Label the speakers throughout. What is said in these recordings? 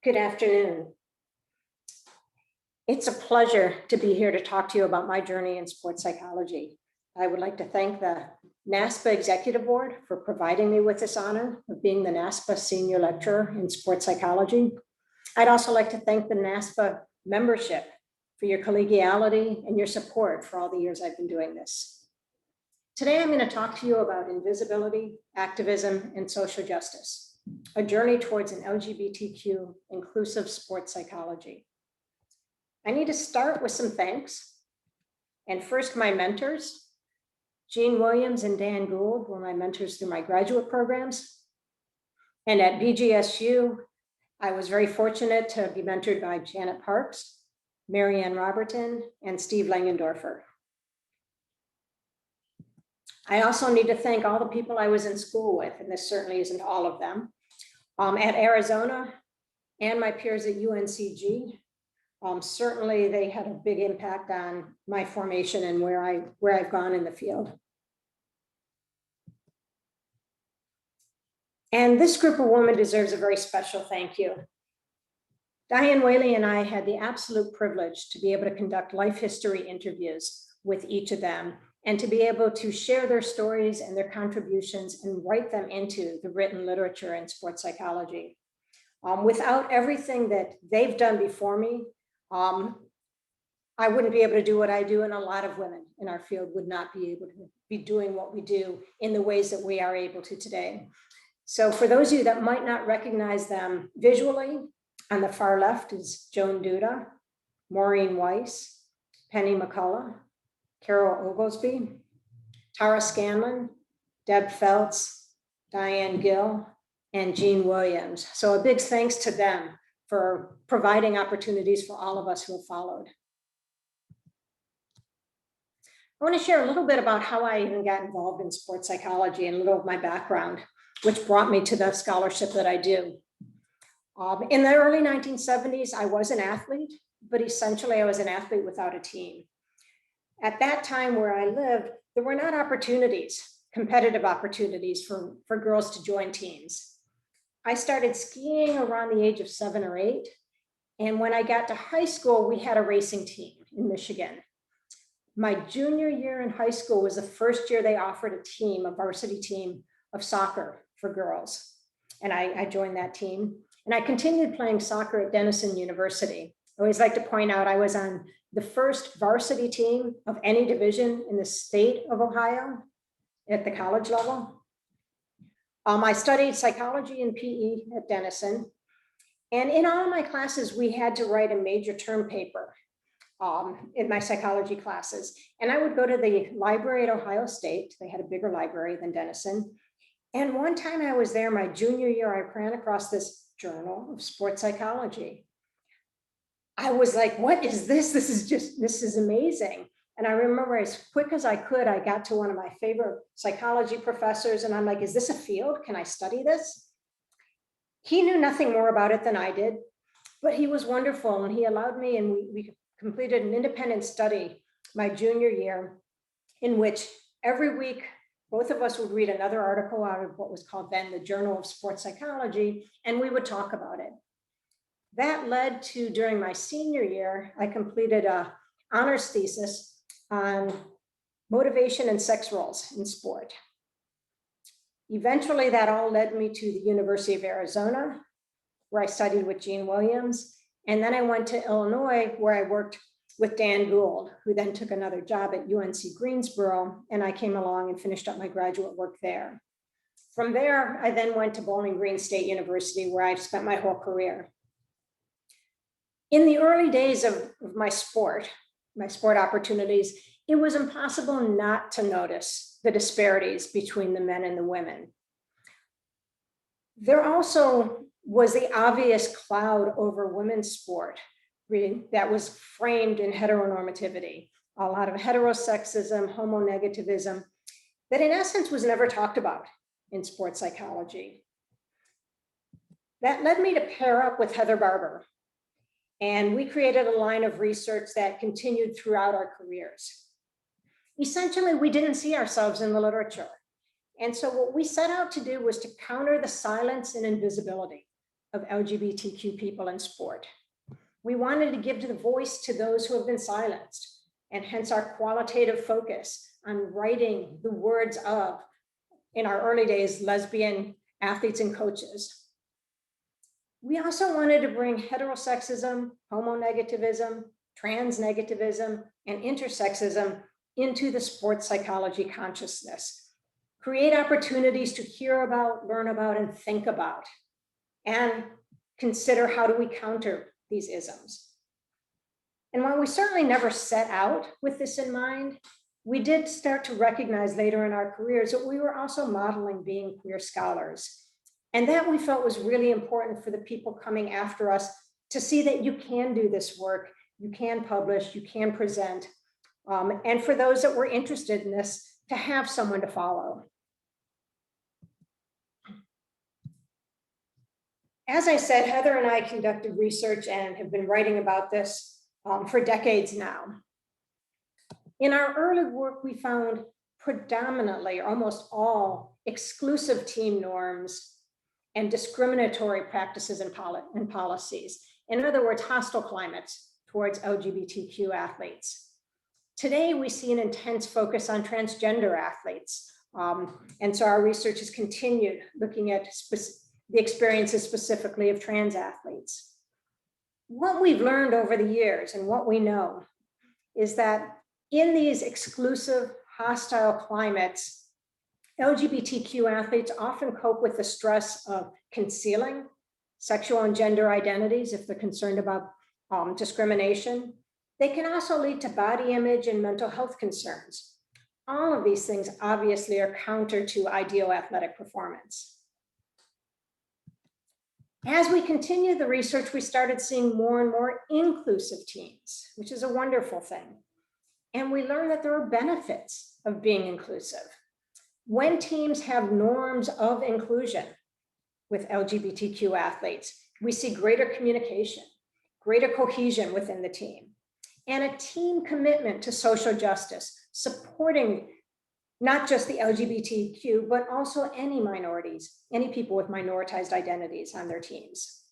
Speaker 1: Good afternoon. It's a pleasure to be here to talk to you about my journey in sports psychology. I would like to thank the NASPSPA Executive Board for providing me with this honor of being the NASPSPA Senior Lecturer in Sports Psychology. I'd also like to thank the NASPSPA membership for your collegiality and your support for all the years I've been doing this. Today, I'm going to talk to you about invisibility, activism, and social justice, a journey towards an LGBTQ inclusive sports psychology. I need to start with some thanks. And first, my mentors. Gene Williams and Dan Gould were my mentors through my graduate programs. And at BGSU, I was very fortunate to be mentored by Janet Parks, Marianne Roberton, and Steve Langendorfer. I also need to thank all the people I was in school with, and this certainly isn't all of them, at Arizona and my peers at UNCG. Certainly they had a big impact on my formation and where I've gone in the field. And this group of women deserves a very special thank you. Diane Whaley and I had the absolute privilege to be able to conduct life history interviews with each of them and to be able to share their stories and their contributions and write them into the written literature in sports psychology. Without everything that they've done before me, I wouldn't be able to do what I do, and a lot of women in our field would not be able to be doing what we do in the ways that we are able to today. So for those of you that might not recognize them visually, on the far left is Joan Duda, Maureen Weiss, Penny McCullough, Carol Oglesby, Tara Scanlon, Deb Feltz, Diane Gill, and Gene Williams. So a big thanks to them for providing opportunities for all of us who have followed. I want to share a little bit about how I even got involved in sports psychology and a little of my background, which brought me to the scholarship that I do. In the early 1970s, I was an athlete, but essentially I was an athlete without a team. At that time where I lived, there were not opportunities, competitive opportunities for girls to join teams. I started skiing around the age of 7 or 8. And when I got to high school, we had a racing team in Michigan. My junior year in high school was the first year they offered a team, a varsity team of soccer for girls. And I joined that team. And I continued playing soccer at Denison University. I always like to point out I was on the first varsity team of any division in the state of Ohio at the college level. I studied psychology and PE at Denison. And in all of my classes, we had to write a major term paper in my psychology classes. And I would go to the library at Ohio State. They had a bigger library than Denison. And one time I was there, my junior year, I ran across this journal of sports psychology. I was like, what is this? This is amazing. And I remember as quick as I could, I got to one of my favorite psychology professors and I'm like, is this a field? Can I study this? He knew nothing more about it than I did, but he was wonderful and he allowed me, and we completed an independent study my junior year in which every week, both of us would read another article out of what was called then the Journal of Sports Psychology, and we would talk about it. That led to, during my senior year, I completed an honors thesis on motivation and sex roles in sport. Eventually, that all led me to the University of Arizona, where I studied with Gene Williams. And then I went to Illinois, where I worked with Dan Gould, who then took another job at UNC Greensboro. And I came along and finished up my graduate work there. From there, I then went to Bowling Green State University, where I've spent my whole career. In the early days of my sport opportunities, it was impossible not to notice the disparities between the men and the women. There also was the obvious cloud over women's sport that was framed in heteronormativity, a lot of heterosexism, homonegativism, that in essence was never talked about in sports psychology. That led me to pair up with Heather Barber. And we created a line of research that continued throughout our careers. Essentially, we didn't see ourselves in the literature. And so what we set out to do was to counter the silence and invisibility of LGBTQ people in sport. We wanted to give the voice to those who have been silenced, and hence our qualitative focus on writing the words of, in our early days, lesbian athletes and coaches. We also wanted to bring heterosexism, homonegativism, transnegativism, and intersexism into the sports psychology consciousness. Create opportunities to hear about, learn about, and think about, and consider how do we counter these isms. And while we certainly never set out with this in mind, we did start to recognize later in our careers that we were also modeling being queer scholars. And that we felt was really important for the people coming after us to see that you can do this work, you can publish, you can present, and for those that were interested in this, to have someone to follow. As I said, Heather and I conducted research and have been writing about this for decades now. In our early work, we found predominantly, almost all, exclusive team norms and discriminatory practices and policies. In other words, hostile climates towards LGBTQ athletes. Today, we see an intense focus on transgender athletes. And so our research has continued looking at the experiences specifically of trans athletes. What we've learned over the years and what we know is that in these exclusive, hostile climates, LGBTQ athletes often cope with the stress of concealing sexual and gender identities if they're concerned about discrimination. They can also lead to body image and mental health concerns. All of these things obviously are counter to ideal athletic performance. As we continue the research, we started seeing more and more inclusive teams, which is a wonderful thing. And we learned that there are benefits of being inclusive. When teams have norms of inclusion with LGBTQ athletes, we see greater communication, greater cohesion within the team, and a team commitment to social justice, supporting not just the LGBTQ, but also any minorities, any people with minoritized identities on their teams.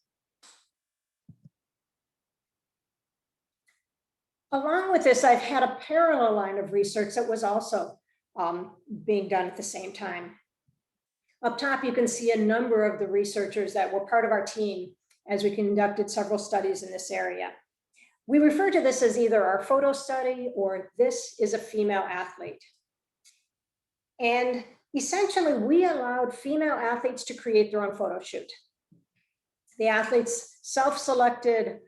Speaker 1: Along with this, I've had a parallel line of research that was also being done at the same time. Up top, you can see a number of the researchers that were part of our team as we conducted several studies in this area. We refer to this as either our photo study or this is a female athlete. And essentially, we allowed female athletes to create their own photo shoot. The athletes self-selected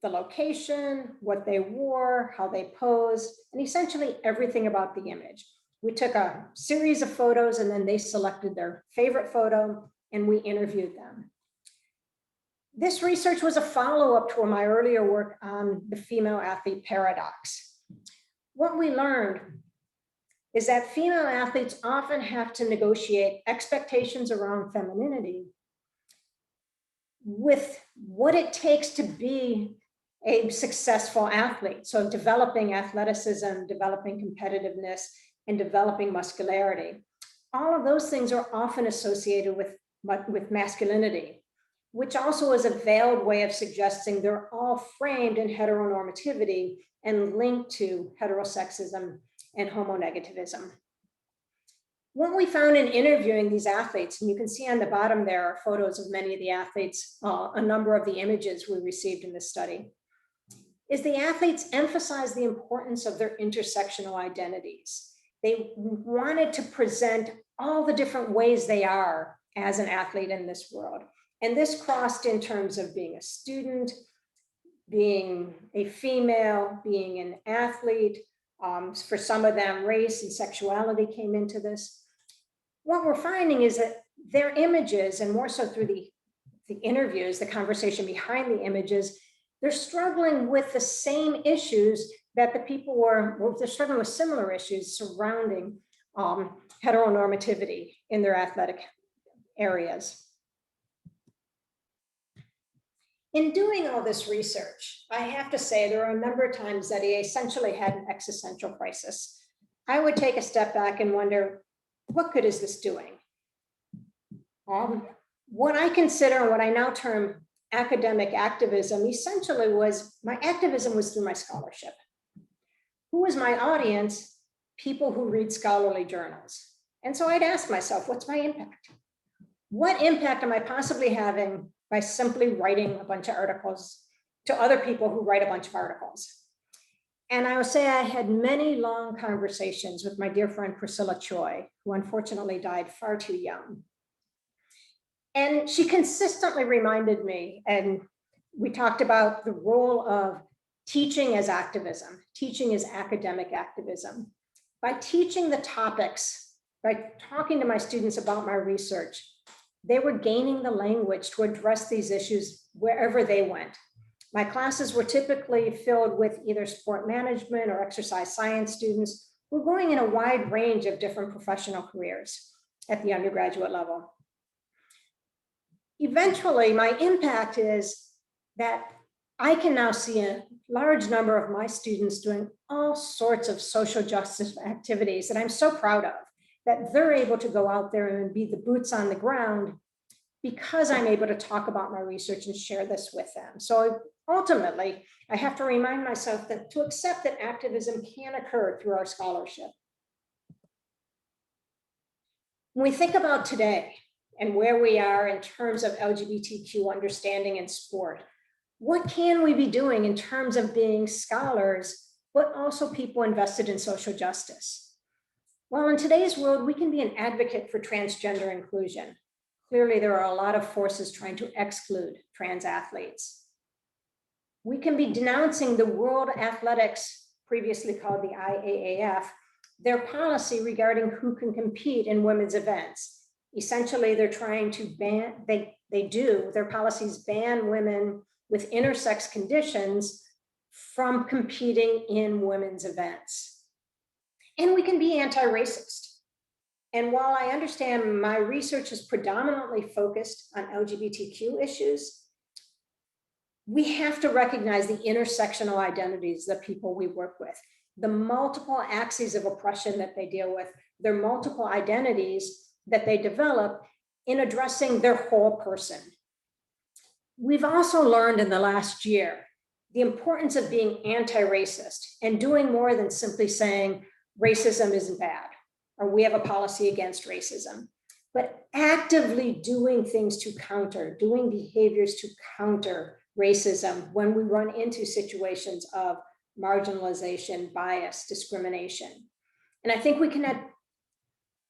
Speaker 1: the location, what they wore, how they posed, and essentially everything about the image. We took a series of photos and then they selected their favorite photo and we interviewed them. This research was a follow-up to my earlier work on the female athlete paradox. What we learned is that female athletes often have to negotiate expectations around femininity with what it takes to be a successful athlete. So developing athleticism, developing competitiveness, and developing muscularity. All of those things are often associated with masculinity, which also is a veiled way of suggesting they're all framed in heteronormativity and linked to heterosexism and homonegativism. What we found in interviewing these athletes, and you can see on the bottom there are photos of many of the athletes, a number of the images we received in this study, is the athletes emphasize the importance of their intersectional identities. They wanted to present all the different ways they are as an athlete in this world. And this crossed in terms of being a student, being a female, being an athlete. For some of them, race and sexuality came into this. What we're finding is that their images, and more so through the interviews, the conversation behind the images, they're struggling with the same issues that the people they're struggling with similar issues surrounding heteronormativity in their athletic areas. In doing all this research, I have to say there are a number of times that I essentially had an existential crisis. I would take a step back and wonder, what good is this doing? What I consider, what I now term academic activism, essentially was my activism was through my scholarship. Who is my audience? People who read scholarly journals. And so I'd ask myself, what's my impact? What impact am I possibly having by simply writing a bunch of articles to other people who write a bunch of articles? And I would say I had many long conversations with my dear friend Priscilla Choi, who unfortunately died far too young. And she consistently reminded me, and we talked about the role of teaching as activism, teaching as academic activism. By teaching the topics, by talking to my students about my research, they were gaining the language to address these issues wherever they went. My classes were typically filled with either sport management or exercise science students who were going in a wide range of different professional careers at the undergraduate level. Eventually, my impact is that I can now see a large number of my students doing all sorts of social justice activities that I'm so proud of, that they're able to go out there and be the boots on the ground because I'm able to talk about my research and share this with them. So ultimately, I have to remind myself that to accept that activism can occur through our scholarship. When we think about today and where we are in terms of LGBTQ understanding in sport, what can we be doing in terms of being scholars, but also people invested in social justice? Well, in today's world, we can be an advocate for transgender inclusion. Clearly, there are a lot of forces trying to exclude trans athletes. We can be denouncing the World Athletics, previously called the IAAF, their policy regarding who can compete in women's events. Essentially, they're trying to ban, their policies ban women with intersex conditions from competing in women's events. And we can be anti-racist. And while I understand my research is predominantly focused on LGBTQ issues, we have to recognize the intersectional identities of the people we work with, the multiple axes of oppression that they deal with, their multiple identities that they develop in addressing their whole person. We've also learned in the last year the importance of being anti-racist and doing more than simply saying racism isn't bad, or we have a policy against racism, but actively doing things to counter, doing behaviors to counter racism when we run into situations of marginalization, bias, discrimination. And I think we can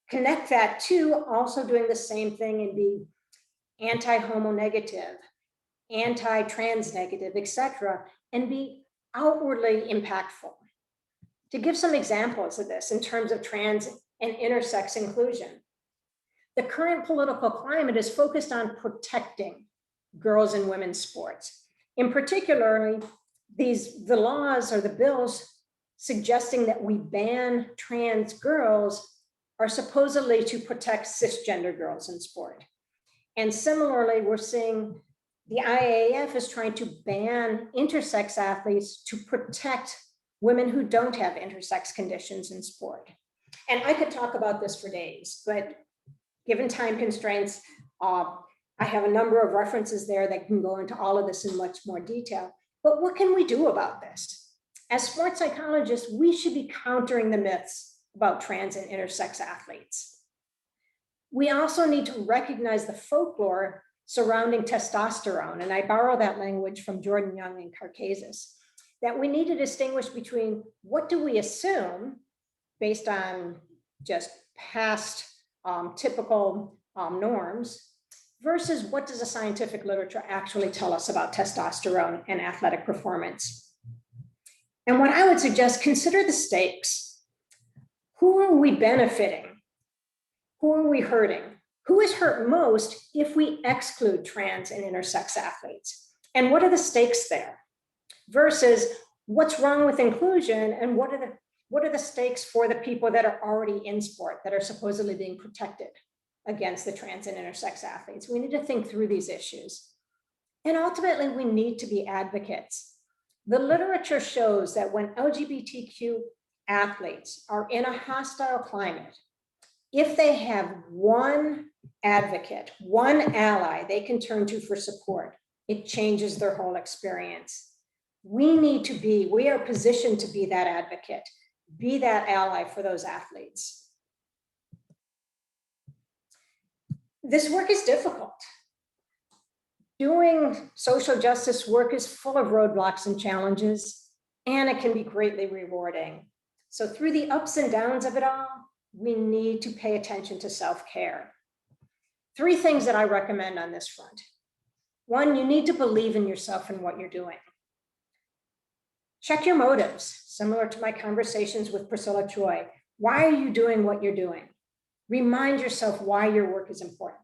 Speaker 1: connect that to also doing the same thing and be anti-homo negative, anti-trans negative, etc., and be outwardly impactful. To give some examples of this in terms of trans and intersex inclusion, the current political climate is focused on protecting girls and women's sports. In particular, the laws or the bills suggesting that we ban trans girls are supposedly to protect cisgender girls in sport. And similarly, we're seeing the IAAF is trying to ban intersex athletes to protect women who don't have intersex conditions in sport. And I could talk about this for days, but given time constraints, I have a number of references there that can go into all of this in much more detail. But what can we do about this? As sports psychologists, we should be countering the myths about trans and intersex athletes. We also need to recognize the folklore surrounding testosterone, and I borrow that language from Jordan Young and Carcassis, that we need to distinguish between what do we assume based on just past typical norms versus what does the scientific literature actually tell us about testosterone and athletic performance. And what I would suggest, consider the stakes. Who are we benefiting? Who are we hurting? Who is hurt most if we exclude trans and intersex athletes? And what are the stakes there? Versus what's wrong with inclusion and what are the stakes for the people that are already in sport that are supposedly being protected against the trans and intersex athletes? We need to think through these issues. And ultimately, we need to be advocates. The literature shows that when LGBTQ athletes are in a hostile climate, if they have one advocate, one ally they can turn to for support, it changes their whole experience. We are positioned to be that advocate, be that ally for those athletes. This work is difficult. Doing social justice work is full of roadblocks and challenges, and it can be greatly rewarding. So through the ups and downs of it all, we need to pay attention to self-care. 3 things that I recommend on this front. 1, you need to believe in yourself and what you're doing. Check your motives, similar to my conversations with Priscilla Choi. Why are you doing what you're doing? Remind yourself why your work is important.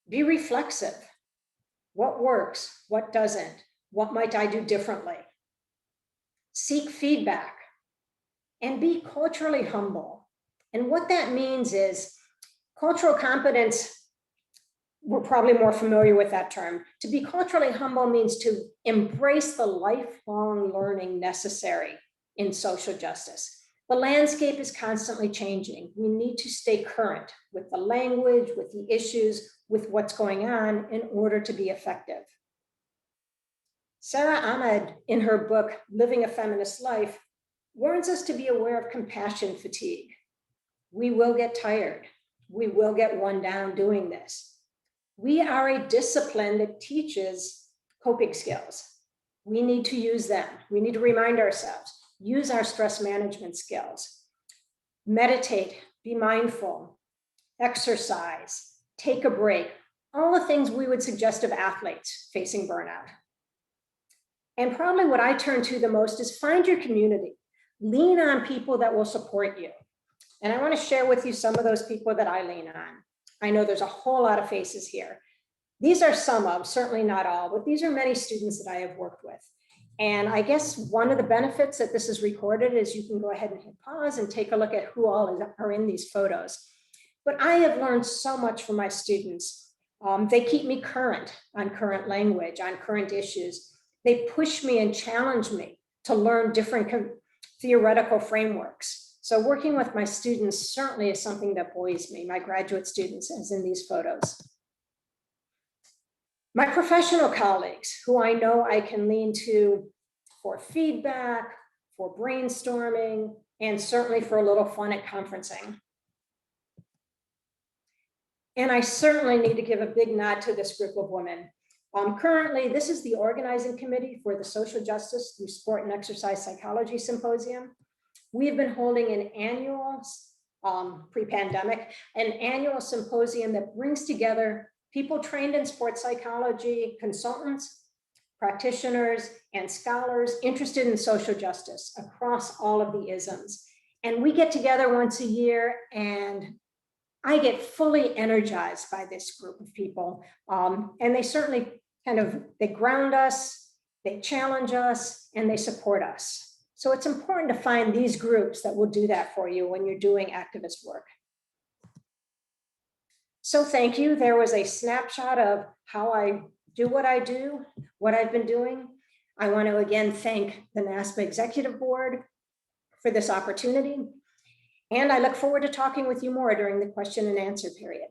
Speaker 1: Be reflexive. What works? What doesn't? What might I do differently? Seek feedback and be culturally humble. And what that means is cultural competence. We're probably more familiar with that term. To be culturally humble means to embrace the lifelong learning necessary in social justice. The landscape is constantly changing. We need to stay current with the language, with the issues, with what's going on in order to be effective. Sarah Ahmed, in her book, Living a Feminist Life, warns us to be aware of compassion fatigue. We will get tired. We will get worn down doing this. We are a discipline that teaches coping skills. We need to use them. We need to remind ourselves, use our stress management skills, meditate, be mindful, exercise, take a break, all the things we would suggest of athletes facing burnout. And probably what I turn to the most is find your community. Lean on people that will support you. And I want to share with you some of those people that I lean on. I know there's a whole lot of faces here. These are some of, certainly not all, but these are many students that I have worked with. And I guess one of the benefits that this is recorded is you can go ahead and hit pause and take a look at who all are in these photos. But I have learned so much from my students. They keep me current on current language, on current issues. They push me and challenge me to learn different theoretical frameworks. So working with my students certainly is something that buoys me, my graduate students, as in these photos. My professional colleagues, who I know I can lean to for feedback, for brainstorming, and certainly for a little fun at conferencing. And I certainly need to give a big nod to this group of women. Currently, this is the organizing committee for the Social Justice Through Sport and Exercise Psychology Symposium. We have been holding an annual, pre-pandemic, an annual symposium that brings together people trained in sports psychology, consultants, practitioners, and scholars interested in social justice across all of the isms. And we get together once a year, and I get fully energized by this group of people. And they certainly they ground us, they challenge us, and they support us. So it's important to find these groups that will do that for you when you're doing activist work. So thank you. There was a snapshot of how I do what I do, what I've been doing. I want to again thank the NASPSPA Executive Board for this opportunity. And I look forward to talking with you more during the question and answer period.